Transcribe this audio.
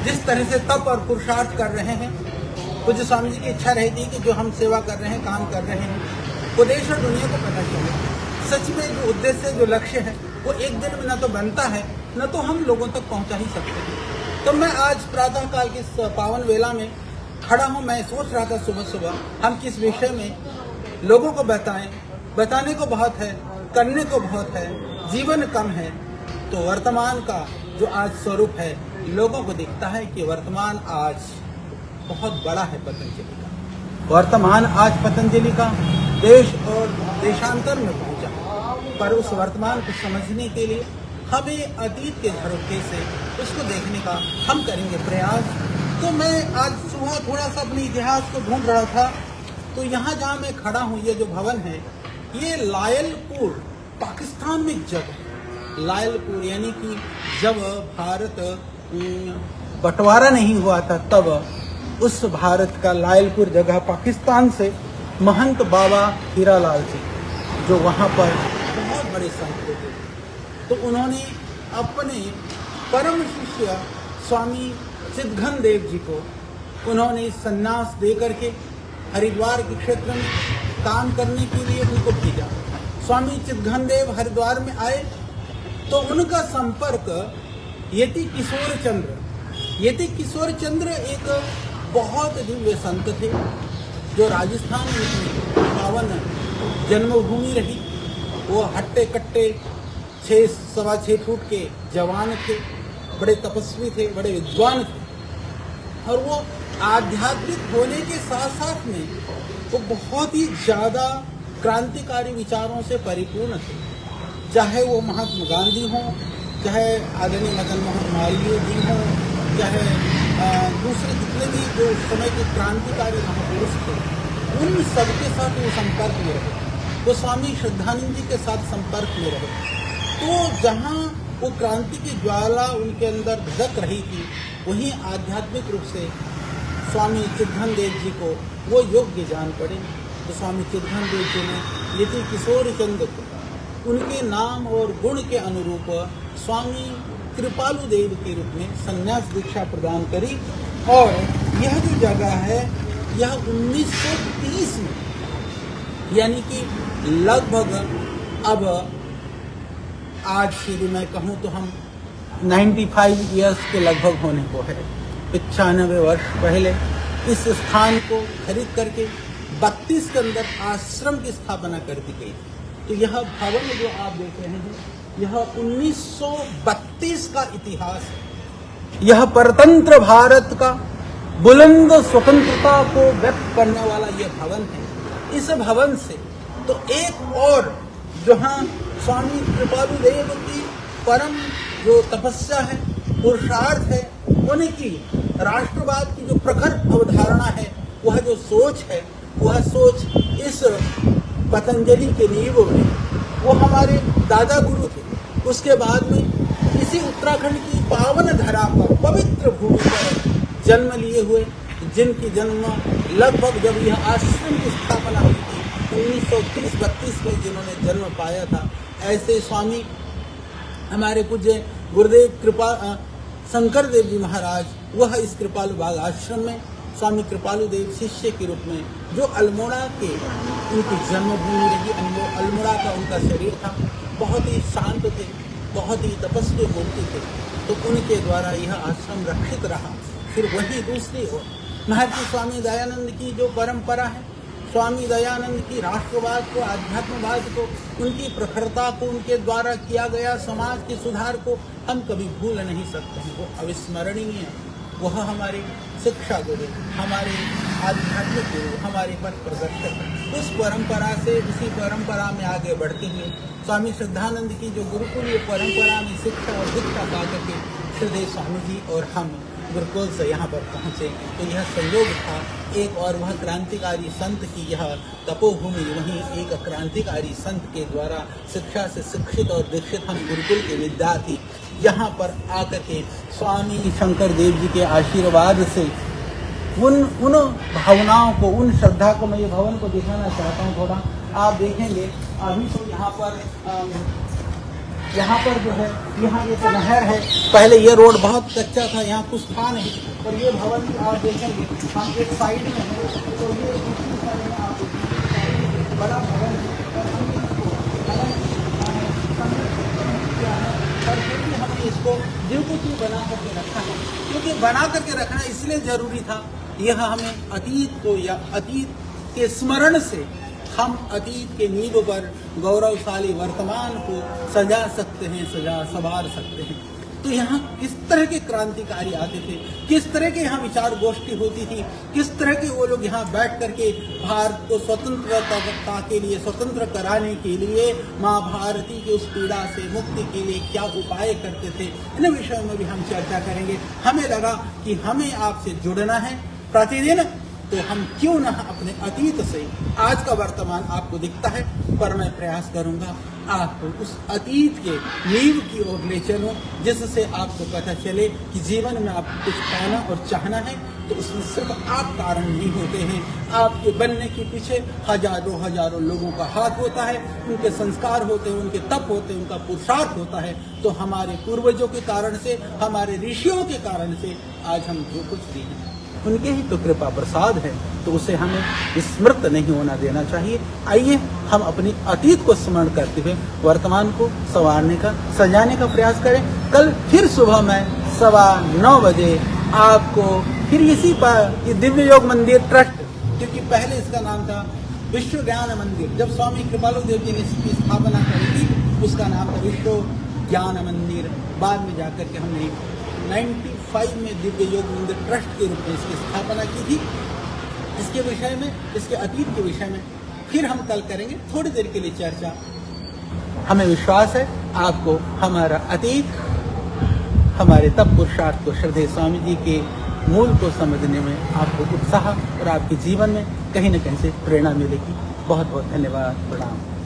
जिस तरह से तप और पुरुषार्थ कर रहे हैं, पूज्य स्वामी जी की इच्छा रहती है कि जो हम सेवा कर रहे हैं, काम कर रहे हैं, वो देश और दुनिया को पता चले। सच में जो उद्देश्य, जो लक्ष्य है, वो एक दिन में न तो बनता है, न तो हम लोगों तक पहुंचा ही सकते हैं। तो मैं आज प्रातः काल की इस पावन वेला में खड़ा हूँ। मैं सोच रहा था सुबह सुबह हम किस विषय में लोगों को बताएं। बताने को बहुत है, करने को बहुत है, जीवन कम है। तो वर्तमान का जो आज स्वरूप है, लोगों को दिखता है कि वर्तमान आज बहुत बड़ा है पतंजलि का। वर्तमान आज पतंजलि का देश और देशांतर में पहुंचा, पर उस वर्तमान को समझने के लिए हमें अतीत के झरोखे से उसको देखने का हम करेंगे प्रयास। तो मैं आज सुबह थोड़ा सा अपने इतिहास को ढूंढ रहा था, तो यहाँ जहाँ मैं खड़ा हूँ, ये जो भवन है, ये लायलपुर पाकिस्तान में जब है। लायलपुर यानी कि जब भारत बंटवारा नहीं हुआ था, तब उस भारत का लायलपुर जगह पाकिस्तान से महंत बाबा हीरालाल जी, जो वहाँ पर बहुत बड़े संत थे, तो उन्होंने अपने परम शिष्य स्वामी चिदघन देव जी को उन्होंने संन्यास दे करके हरिद्वार के क्षेत्र में काम करने के लिए उनको भेजा। स्वामी चिदघन देव हरिद्वार में आए तो उनका संपर्क यति किशोर चंद्र एक बहुत दिव्य संत थे, जो राजस्थान में पावन जन्मभूमि रही। वो हट्टे कट्टे 6-6.25 फुट के जवान थे, बड़े तपस्वी थे, बड़े विद्वान थे, और वो आध्यात्मिक होने के साथ साथ में वो बहुत ही ज़्यादा क्रांतिकारी विचारों से परिपूर्ण थे। चाहे वो महात्मा गांधी हों, चाहे आदरणीय मदन मोहन मालवीय जी हों, चाहे दूसरे जितने भी जो उस समय के क्रांतिकारी महापुरुष थे, उन सबके साथ वो संपर्क में रहे। वो स्वामी श्रद्धानंद जी के साथ संपर्क में रहे। तो जहाँ वो क्रांति की ज्वाला उनके अंदर धधक रही थी, वहीं आध्यात्मिक रूप से स्वामी चिदघन देव जी को वो योग्य जान पड़े। तो स्वामी चिदघन देव जी ने यति किशोर चंद्र को उनके नाम और गुण के अनुरूप स्वामी कृपालु देव के रूप में संन्यास दीक्षा प्रदान करी। और यह जो जगह है, यह 1930 में, यानी कि लगभग अब आज से मैं कहूँ तो हम 95 ईयर्स के लगभग होने को है, 95 वर्ष पहले इस स्थान को खरीद करके 32 के अंदर आश्रम की स्थापना कर दी गई। तो यह भवन जो आप देख रहे हैं, यह 1932 का इतिहास है। यह परतंत्र भारत का बुलंद स्वतंत्रता को व्यक्त करने वाला यह भवन है। इस भवन से तो एक और जहाँ स्वामी कृपालु देव की परम जो तपस्या है, पुरुषार्थ है, उनकी राष्ट्रवाद की जो प्रखर अवधारणा है, वह जो सोच है, वह सोच इस पतंजलि के नींव में वो हमारे दादा गुरु थे। उसके बाद में इसी उत्तराखंड की पावन धरा पर, पवित्र भूमि पर जन्म लिए हुए, जिनकी जन्म लगभग जब यह आश्रम की स्थापना हुई थी 1930-32 में जिन्होंने जन्म पाया था, ऐसे स्वामी हमारे पूज्य गुरुदेव शंकर देव जी महाराज, वह इस कृपालु बाग आश्रम में स्वामी कृपालु देव शिष्य के रूप में, जो अल्मोड़ा के उनकी जन्मभूमि रही, अल्मोड़ा का उनका शरीर था, बहुत ही शांत थे, बहुत ही तपस्वी मूर्ति थे, तो उनके द्वारा यह आश्रम रक्षित रहा। फिर वही दूसरी ओर महर्षि स्वामी दयानंद की जो परंपरा है, स्वामी दयानंद की राष्ट्रवाद को, आध्यात्मवाद को, उनकी प्रखरता को, उनके द्वारा किया गया समाज के सुधार को हम कभी भूल नहीं सकते हैं। वो अविस्मरणीय है। वह हमारे शिक्षा गुरु, हमारे आध्यात्मिक गुरु, हमारे पथ प्रदर्शक। उस परंपरा से, उसी परंपरा में आगे बढ़ते हुए स्वामी श्रद्धानंद की जो गुरुकुलीय परंपरा में शिक्षा और दीक्षा पा करके श्रद्धेय स्वामी जी और हम गुरुकुल से यहाँ पर पहुँचे। तो यह संयोग था। एक और वह क्रांतिकारी संत की यह तपोभूमि, वहीं एक क्रांतिकारी संत के द्वारा शिक्षा से शिक्षित और दीक्षित हम गुरुकुल के विद्यार्थी यहाँ पर आकर के स्वामी शंकर देव जी के आशीर्वाद से उन भावनाओं को, उन श्रद्धा को, मैं ये भवन को दिखाना चाहता हूँ। थोड़ा आप देखेंगे, अभी तो यहाँ पर यहाँ पर जो है, यहाँ एक नहर है। पहले ये रोड बहुत कच्चा था, यहाँ कुछ था नहीं। और ये भवन भी आप देखेंगे, हम एक साइड में हैं, तो ये दूसरी साइड में आप देखेंगे बड़ा भवन है। और हमने इसको संरक्षित किया है, और फिर भी हमने इसको जीवों बना करके रखा है। क्योंकि बना करके रखना इसलिए जरूरी था, यह हमें अतीत को या अतीत के स्मरण से हम अतीत के नींव पर गौरवशाली वर्तमान को सजा सकते हैं, संवार सकते हैं। तो यहाँ किस तरह के क्रांतिकारी आते थे, किस तरह के यहाँ विचार गोष्ठी होती थी, किस तरह के वो लोग यहाँ बैठ करके भारत को स्वतंत्रता के लिए, स्वतंत्र कराने के लिए, माँ भारती की उस पीड़ा से मुक्ति के लिए क्या उपाय करते थे, इन विषयों में भी हम चर्चा करेंगे। हमें लगा कि हमें आपसे जुड़ना है प्रतिदिन, तो हम क्यों न अपने अतीत से आज का वर्तमान आपको दिखता है, पर मैं प्रयास करूंगा आपको उस अतीत के नींव की ओर ले चलूं, जिससे आपको पता चले कि जीवन में आपको कुछ पाना और चाहना है तो उसमें सिर्फ आप कारण नहीं होते हैं, आपके बनने के पीछे हजारों लोगों का हाथ होता है, उनके संस्कार होते हैं, उनके तप होते हैं, उनका पुरुषार्थ होता है। तो हमारे पूर्वजों के कारण से, हमारे ऋषियों के कारण से आज हम जो कुछ भी हैं उनके ही तो कृपा प्रसाद है, तो उसे हमें स्मृत नहीं होना देना चाहिए। आइए हम अपनी अतीत को स्मरण करते हुए वर्तमान को संवारने का, सजाने का प्रयास करें। कल फिर सुबह में 9:15 बजे आपको फिर इसी पर ये दिव्य योग मंदिर ट्रस्ट, क्योंकि पहले इसका नाम था विश्व ज्ञान मंदिर, जब स्वामी कृपालु देव जी ने इसकी स्थापना करी थी उसका नाम था विश्व ज्ञान मंदिर। बाद में जाकर के हमने 95 में दिव्य योग मंदिर ट्रस्ट के रूप में इसकी स्थापना की थी। इसके विषय में, इसके अतीत के विषय में फिर हम कल करेंगे थोड़ी देर के लिए चर्चा। हमें विश्वास है आपको हमारा अतीत, हमारे तप पुरुषार्थ को, श्रद्धेय स्वामी जी के मूल को समझने में आपको उत्साह और आपके जीवन में कहीं न कहीं से प्रेरणा मिलेगी। बहुत बहुत धन्यवाद, प्रणाम।